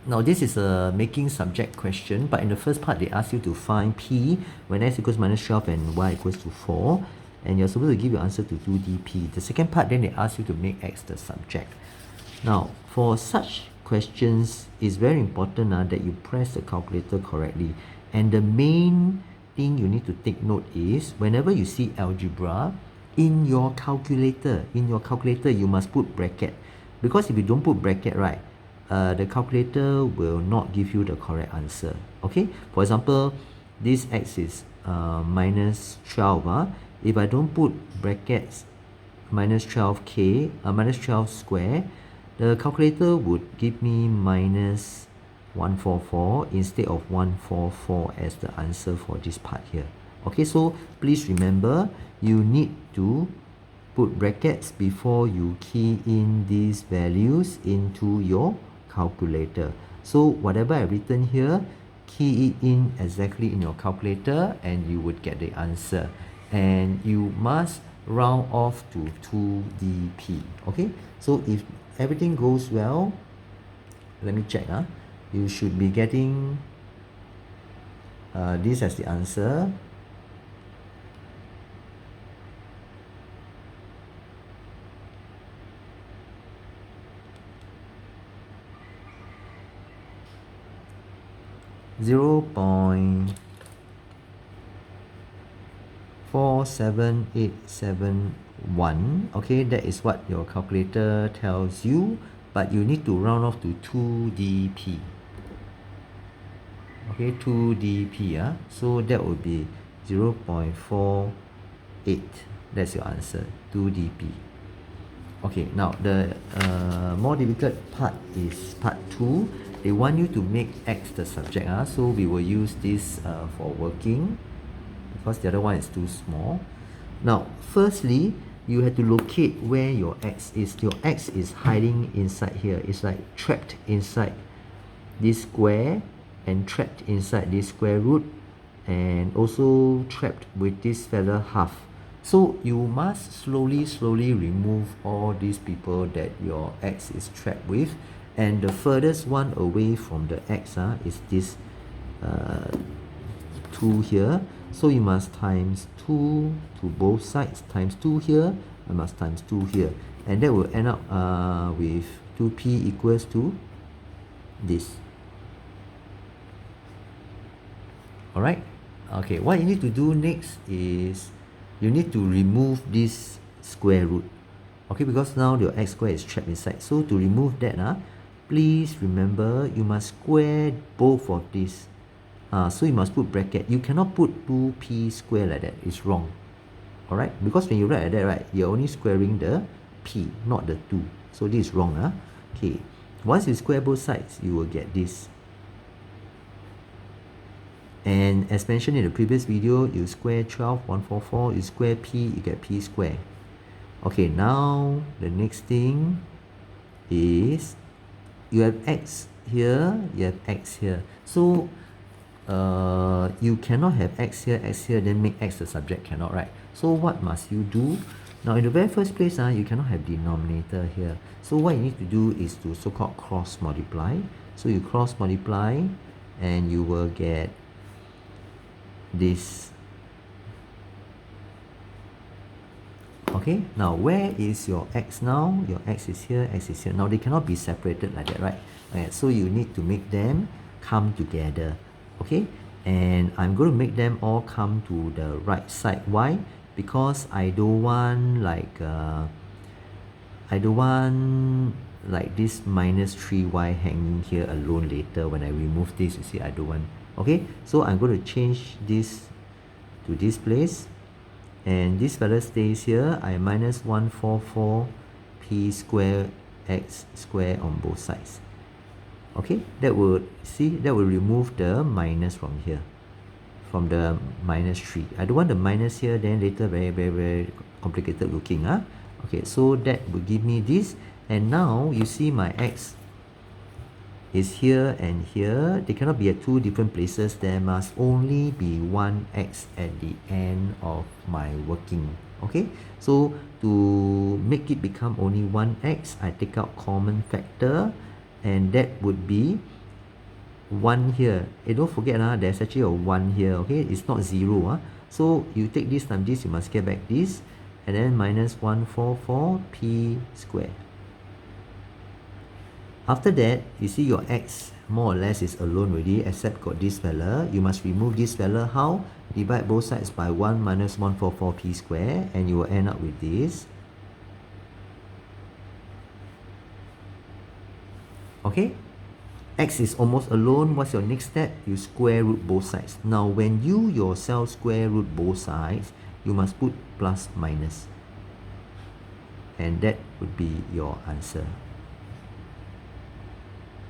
Now this is a making subject question, but in the first part they ask you to find P when x equals minus 12 and y equals to 4, and you're supposed to give your answer to 2dp. The second part then they ask you to make x the subject. Now for such questions, it's very important that you press the calculator correctly, and the main thing you need to take note is whenever you see algebra in your calculator, you must put bracket, because if you don't put bracket, right, the calculator will not give you the correct answer. Okay, for example, this x is minus 12. If I don't put brackets minus 12k, minus 12 square, the calculator would give me minus 144 instead of 144 as the answer for this part here. Okay, so please remember, you need to put brackets before you key in these values into your calculator. So whatever I've written here, key it in exactly in your calculator and you would get the answer. And you must round off to 2dp. Okay, so if everything goes well, let me check. You should be getting this as the answer. Zero point 47871. Okay, that is what your calculator tells you, but you need to round off to 2dp. Okay, 2dp. So that would be 0.48. That's your answer, 2dp. Okay, now the more difficult part is part 2. They want you to make x the subject. So we will use this for working, because the other one is too small. Now, firstly, you have to locate where your x is. Your x is hiding inside here. It's like trapped inside this square and trapped inside this square root, and also trapped with this fella half. So you must slowly remove all these people that your x is trapped with, and the furthest one away from the x is this 2 here. So you must times 2 to both sides, times 2 here, I must times 2 here, and that will end up with 2p equals to this. Alright, okay, what you need to do next is you need to remove this square root. Okay, because now your x square is trapped inside. So to remove that, please remember you must square both of these. So you must put bracket. You cannot put 2p square like that. It's wrong. Alright, because when you write like that, right, you're only squaring the p, not the 2. So this is wrong. Okay, once you square both sides, you will get this. And as mentioned in the previous video, you square 12, 144, you square p, you get p square. Okay, now the next thing is you have x here, you have x here. So you cannot have x here, then make x the subject, cannot, right? So what must you do? Now in the very first place, you cannot have denominator here. So what you need to do is to so-called cross multiply. So you cross multiply and you will get this. Okay, now where is your x now? Your x is here, x is here. Now they cannot be separated like that, right? Okay, so you need to make them come together. Okay, and I'm going to make them all come to the right side. Why? Because I don't want like this minus 3y hanging here alone later when I remove this. You see, I don't want. Okay, so I'm going to change this to this place, and this fella stays here. I minus 144 p square x square on both sides. Okay, that will remove the minus from here, from the minus 3. I don't want the minus here, then later very complicated looking. Okay, so that will give me this, and now you see my x is here and here. They cannot be at two different places. There must only be one x at the end of my working. Okay, so to make it become only one x, I take out common factor, and that would be 1 here. Don't forget there's actually a 1 here, okay? It's not 0. So you take this times this, you must get back this, and then minus 144 p squared. After that, you see your x more or less is alone already, except got this fella. You must remove this fella. How? Divide both sides by 1 minus 144 p squared, and you will end up with this. Okay? X is almost alone. What's your next step? You square root both sides. Now, when you yourself square root both sides, you must put plus minus. And that would be your answer.